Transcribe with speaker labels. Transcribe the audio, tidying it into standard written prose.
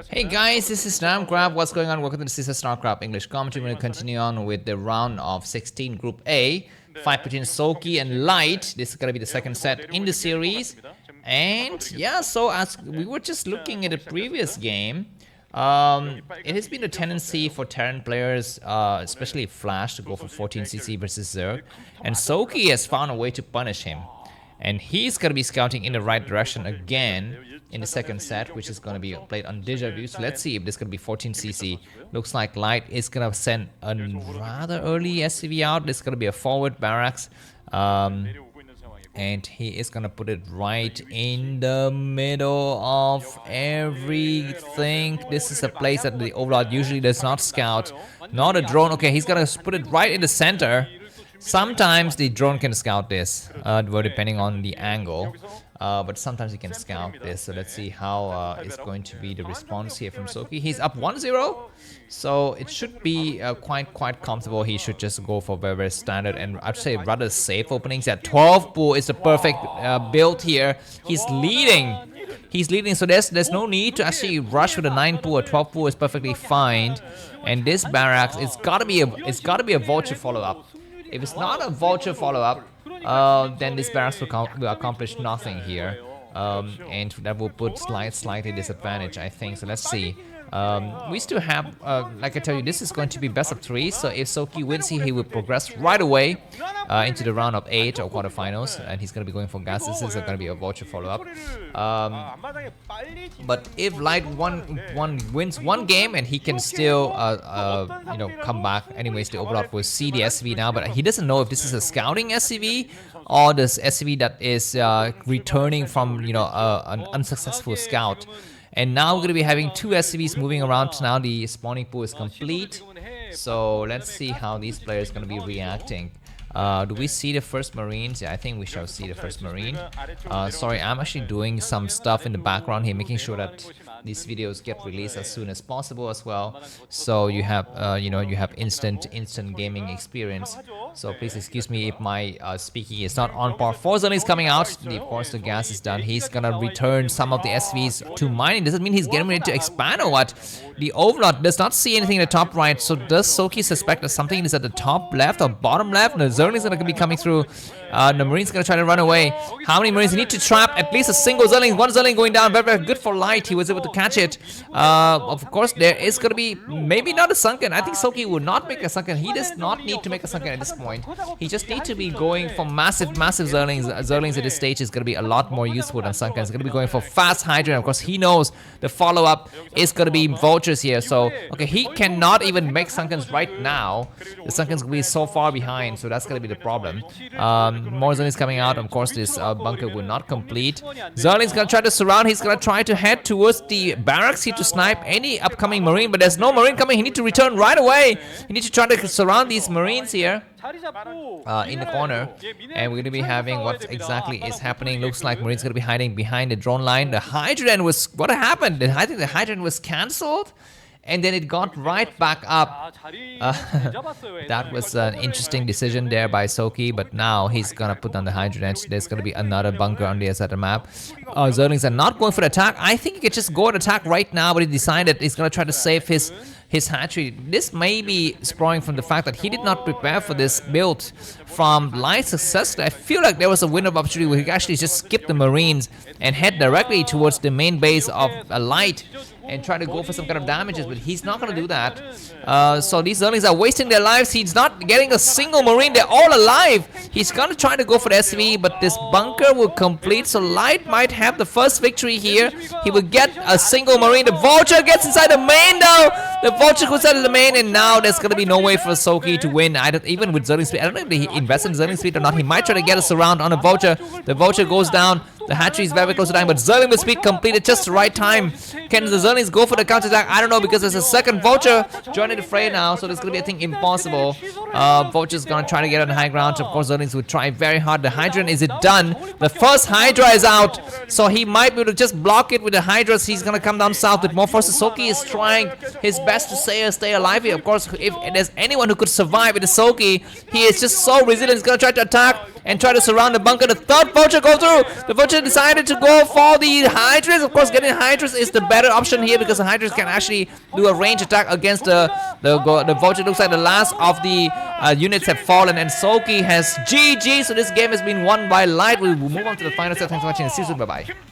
Speaker 1: Hey guys, this is Namkraft. What's going on? Welcome to this is Starcraft English commentary. We're going to continue on with the round of 16 Group A. Fight between Soulkey and Light. This is going to be the second set in the series. And yeah, so as we were just looking at the previous game, it has been a tendency for Terran players, especially Flash, to go for 14cc versus Zerg. And Soulkey has found a way to punish him. And he's going to be scouting in the right direction again in the second set, which is going to be played on Deja Vu. So let's see if this is going to be 14cc. Looks like Light is going to send a rather early SCV out. This is going to be a forward barracks. And he is going to put it right in the middle of everything. This is a place that the Overlord usually does not scout. Not a drone. Okay, he's going to put it right in the center. Sometimes the drone can scout this, depending on the angle, but sometimes he can scout this. So let's see how it's going to be the response here from Soulkey. He's up 1-0, so it should be quite comfortable. He should just go for very standard and I'd say rather safe openings. At 12 pool is the perfect build here. He's leading, so there's no need to actually rush with a 9 pool. A 12 pool is perfectly fine, and this barracks, it's gotta be a vulture follow-up. If it's not a vulture follow-up, then this barracks will accomplish nothing here, and that will put slightly disadvantage, I think. So let's see. We still have, like I tell you, this is going to be best of 3. So if Soulkey wins here, he will progress right away into the round of 8 or quarterfinals, and he's going to be going for gas. This is going to be a vulture follow-up. But if Light wins one game, and he can still, come back. Anyways, the Overlord will see the SCV now, but he doesn't know if this is a scouting SCV or this SCV that is returning from an unsuccessful scout. And now we're going to be having 2 SCVs moving around. Now the spawning pool is complete. So let's see how these players are going to be reacting. Do we see the first Marines? Yeah, I think we shall see the first Marine. Sorry, I'm actually doing some stuff in the background here, making sure that these videos get released as soon as possible as well. So you have, you have instant gaming experience. So please excuse me if my speaking is not on par. 4 Zelle is coming out. Of course, the gas is done. He's gonna return some of the SVs to mining. Does it mean he's getting ready to expand or what? The Overlord does not see anything in the top right. So does Soulkey suspect that something is at the top left or bottom left? The Zerg is gonna be coming through. The Marine's gonna try to run away. How many Marines? You need to trap at least a single Zerling. 1 Zerling going down. Very good for Light. He was able to catch it. Of course, there is gonna be maybe not a sunken. I think Soulkey will not make a sunken. He does not need to make a sunken at this point. He just needs to be going for massive Zerlings. Zerlings at this stage is gonna be a lot more useful than sunken. He's gonna be going for fast Hydra. Of course, he knows the follow-up is gonna be vultures here. So okay, he cannot even make sunkens right now. The sunkens will be so far behind, so that's gonna be the problem. More Zerlings coming out. Of course, this bunker will not complete. Zerling's gonna try to surround. He's gonna try to head towards the barracks here to snipe any upcoming Marine, but there's no Marine coming. He needs to return right away. He needs to try to surround these Marines here in the corner, and we're going to be having what exactly is happening. Looks like Marine's going to be hiding behind the drone line. The Hydra was, what happened? I think the Hydra was cancelled, and then it got right back up. That was an interesting decision there by Soulkey, but now he's gonna put down the Hydra. There's gonna be another bunker on the other side of the map. Zerlings are not going for the attack. I think he could just go and attack right now, but he decided he's gonna try to save his hatchery. This may be sprawling from the fact that he did not prepare for this build from Light's success. I feel like there was a window of opportunity where he could actually just skip the Marines and head directly towards the main base of Light and try to go for some kind of damages, but he's not going to do that. So these Zerlings are wasting their lives. He's not getting a single Marine. They're all alive. He's going to try to go for the SV, but this bunker will complete. So Light might have the first victory here. He will get a single Marine. The Vulture gets inside the main though. The Vulture goes out of the main, and now there's going to be no way for Soulkey to win. Even with Zerling speed. I don't know if he invested in Zerling speed or not. He might try to get a surround on a Vulture. The Vulture goes down. The hatchery is very close to dying, but Zerling with speed completed just the right time. Can the Zerlings go for the counter-attack? I don't know, because there's a second Vulture joining the fray now, so there's going to be, I think, impossible. Vulture's going to try to get on the high ground. Of course, Zerlings will try very hard. The Hydra, is it done? The first Hydra is out, so he might be able to just block it with the Hydras. He's going to come down south with more forces. Soulkey is trying his best to stay alive here. Of course, if there's anyone who could survive with the Soulkey, he is just so resilient. He's gonna try to attack and try to surround the bunker. The third vulture go through. The vulture decided to go for the Hydras. Of course, getting Hydras is the better option here because the Hydras can actually do a range attack against the vulture. Looks like the last of the units have fallen, and Soulkey has GG. So this game has been won by Light. We'll move on to the final set. Thanks for watching and see you soon. Bye bye.